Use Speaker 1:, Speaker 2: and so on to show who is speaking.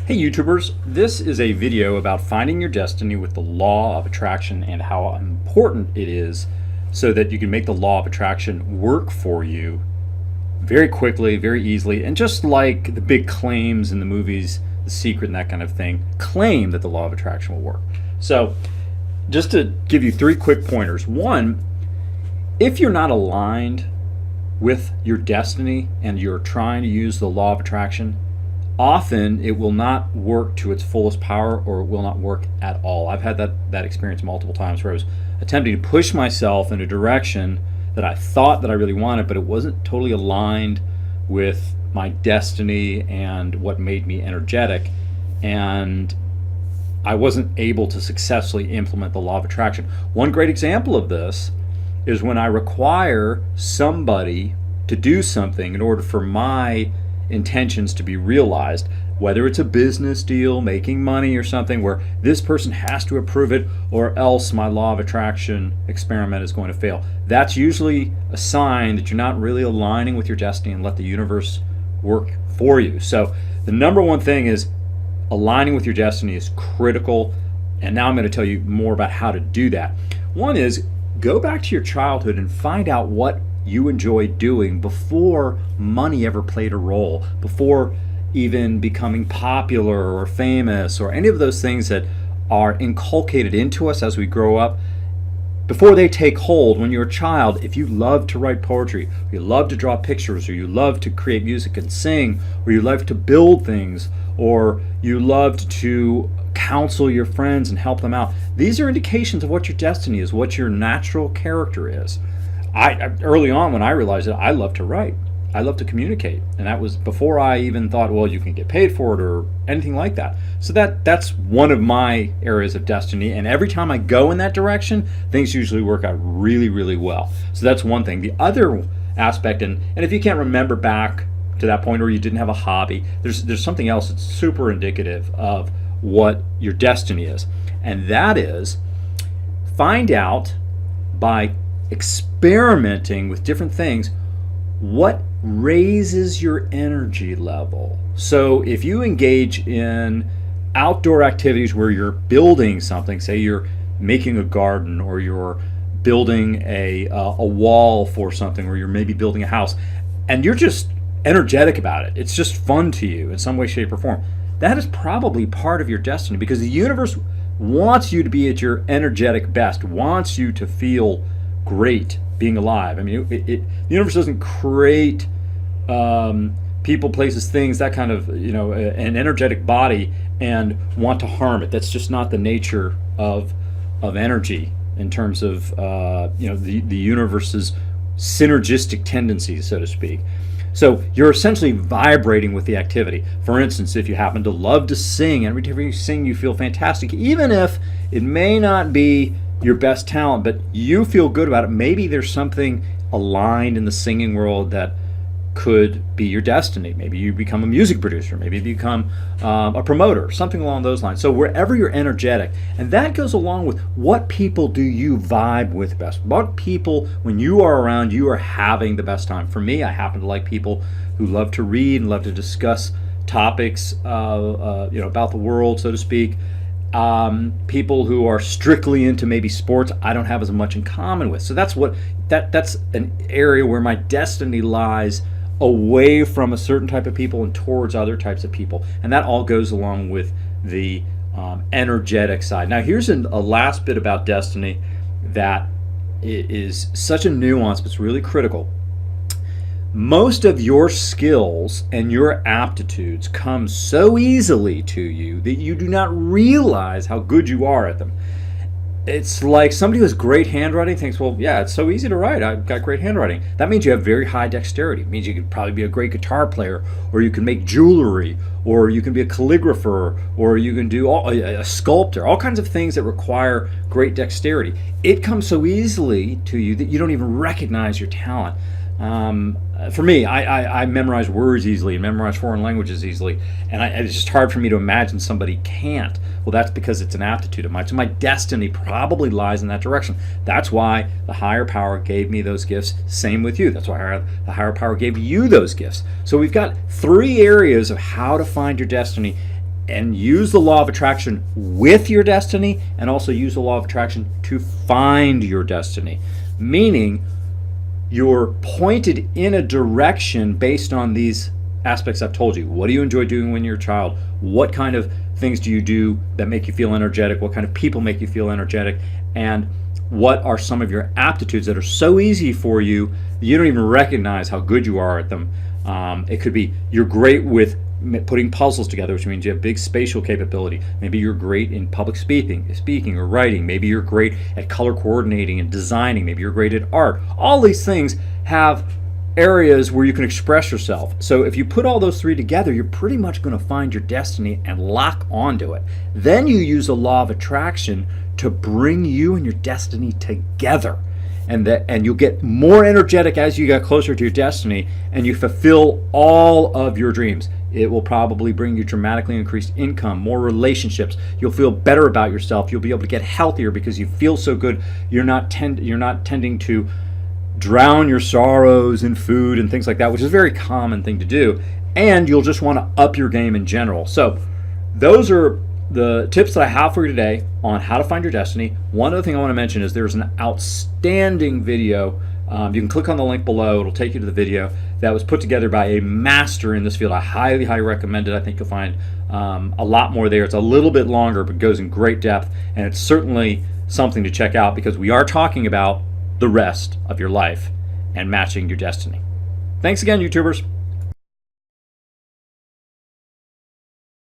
Speaker 1: Hey YouTubers, this is a video about finding your destiny with the law of attraction and how important it is so that you can make the law of attraction work for you very quickly, very easily, and just like the big claims in the movies, The Secret and that kind of thing, claim that the law of attraction will work. So just to give you three quick pointers. One, if you're not aligned with your destiny and you're trying to use the law of attraction, often it will not work to its fullest power, or it will not work at all. I've had that experience multiple times where I was attempting to push myself in a direction that I thought that I really wanted, but it wasn't totally aligned with my destiny and what made me energetic, and I wasn't able to successfully implement the law of attraction. One great example of this is when I require somebody to do something in order for my intentions to be realized, whether it's a business deal, making money or something where this person has to approve it or else my law of attraction experiment is going to fail. That's usually a sign that you're not really aligning with your destiny and let the universe work for you. So the number one thing is aligning with your destiny is critical, and now I'm going to tell you more about how to do that. One is go back to your childhood and find out what you enjoyed doing before money ever played a role, before even becoming popular or famous or any of those things that are inculcated into us as we grow up. Before they take hold, when you're a child, if you love to write poetry, or you love to draw pictures, or you love to create music and sing, or you love to build things, or you loved to counsel your friends and help them out, these are indications of what your destiny is, what your natural character is. Early on, when I realized that I love to write, I love to communicate, and that was before I even thought, well, you can get paid for it or anything like that. So that's one of my areas of destiny, and every time I go in that direction, things usually work out really, really well. So that's one thing. The other aspect, and if you can't remember back to that point, or you didn't have a hobby, there's something else that's super indicative of what your destiny is, and that is find out by experimenting with different things what raises your energy level. So if you engage in outdoor activities where you're building something, say you're making a garden or you're building a wall for something, or you're maybe building a house, and you're just energetic about it, it's just fun to you in some way, shape, or form, that is probably part of your destiny, because the universe wants you to be at your energetic best, wants you to feel great being alive. I mean, the universe doesn't create people, places, things, that kind of, an energetic body and want to harm it. That's just not the nature of energy in terms of the universe's synergistic tendencies, so to speak. So you're essentially vibrating with the activity. For instance, if you happen to love to sing, every time you sing you feel fantastic, even if it may not be your best talent, but you feel good about it. Maybe there's something aligned in the singing world that could be your destiny. Maybe you become a music producer, maybe you become a promoter, something along those lines. So wherever you're energetic, and that goes along with what people do you vibe with best. What people, when you are around, you are having the best time. For me, I happen to like people who love to read and love to discuss topics about the world, so to speak. People who are strictly into maybe sports, I don't have as much in common with. So that's an area where my destiny lies, away from a certain type of people and towards other types of people, and that all goes along with the energetic side. Now here's a last bit about destiny that is such a nuance, but it's really critical. Most of your skills and your aptitudes come so easily to you that you do not realize how good you are at them. It's like somebody who has great handwriting thinks, well, yeah, it's so easy to write. I've got great handwriting. That means you have very high dexterity. It means you could probably be a great guitar player, or you can make jewelry, or you can be a calligrapher, or you can do a sculptor, all kinds of things that require great dexterity. It comes so easily to you that you don't even recognize your talent. For me, I memorize words easily and memorize foreign languages easily, and it's just hard for me to imagine somebody can't. Well, that's because it's an aptitude of mine. So my destiny probably lies in that direction. That's why the higher power gave me those gifts. Same with you. That's why the higher power gave you those gifts. So we've got 3 areas of how to find your destiny. and use the law of attraction with your destiny, and also use the law of attraction to find your destiny. Meaning, you're pointed in a direction based on these aspects I've told you. What do you enjoy doing when you're a child? What kind of things do you do that make you feel energetic? What kind of people make you feel energetic? And what are some of your aptitudes that are so easy for you you don't even recognize how good you are at them? It could be you're great with putting puzzles together, which means you have big spatial capability. Maybe you're great in public speaking or writing. Maybe you're great at color coordinating and designing. Maybe you're great at art. All these things have areas where you can express yourself. So if you put all those three together, you're pretty much going to find your destiny and lock onto it. Then you use the law of attraction to bring you and your destiny together. And you'll get more energetic as you get closer to your destiny, and you fulfill all of your dreams. It will probably bring you dramatically increased income, more relationships. You'll feel better about yourself. You'll be able to get healthier because you feel so good. You're not tending to drown your sorrows in food and things like that, which is a very common thing to do. And you'll just want to up your game in general. So those are the tips that I have for you today on how to find your destiny. One other thing I want to mention is there's an outstanding video. You can click on the link below. It'll take you to the video that was put together by a master in this field. I highly recommend it. I think you'll find a lot more there. It's a little bit longer, but goes in great depth, and it's certainly something to check out because we are talking about the rest of your life and matching your destiny. Thanks again, YouTubers.